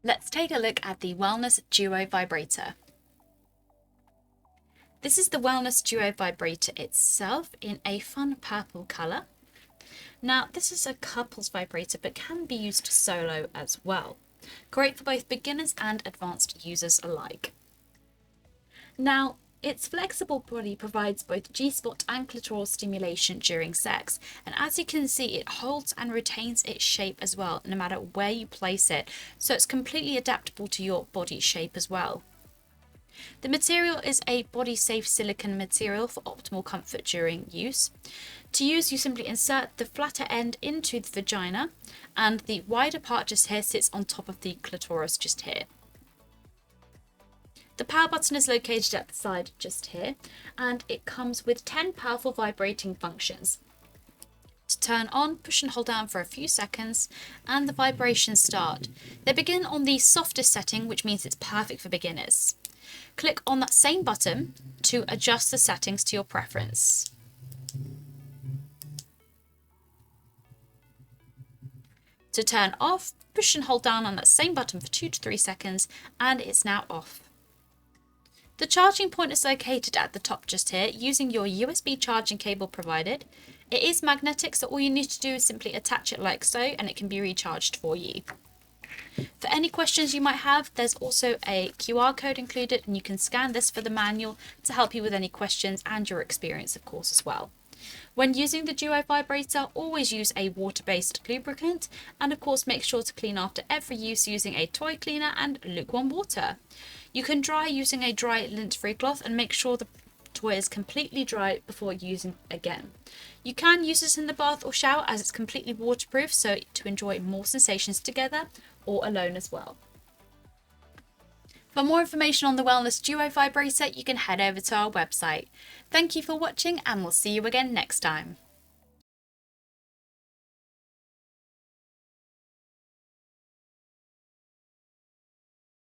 Let's take a look at the Wellness Duo Vibrator. This is the Wellness Duo Vibrator itself in a fun purple colour. Now, this is a couples vibrator but can be used solo as well. Great for both beginners and advanced users alike. Now, its flexible body provides both G-spot and clitoral stimulation during sex, and as you can see, it holds and retains its shape as well, no matter where you place it, so it's completely adaptable to your body shape as well. The material is a body-safe silicone material for optimal comfort during use. To use, you simply insert the flatter end into the vagina, and the wider part just here sits on top of the clitoris just here. The power button is located at the side just here, and it comes with 10 powerful vibrating functions. To turn on, push and hold down for a few seconds, and the vibrations start. They begin on the softest setting, which means it's perfect for beginners. Click on that same button to adjust the settings to your preference. To turn off, push and hold down on that same button for 2 to 3 seconds, and it's now off. The charging point is located at the top just here, using your USB charging cable provided. It is magnetic, so all you need to do is simply attach it like so, and it can be recharged for you. For any questions you might have, there's also a QR code included, and you can scan this for the manual to help you with any questions and your experience, of course, as well. When using the Duo Vibrator, always use a water-based lubricant, and of course make sure to clean after every use using a toy cleaner and lukewarm water. You can dry using a dry lint-free cloth and make sure the toy is completely dry before using again. You can use this in the bath or shower as it's completely waterproof, so to enjoy more sensations together or alone as well. For more information on the Wellness Duo Vibrator, you can head over to our website. Thank you for watching, and we'll see you again next time.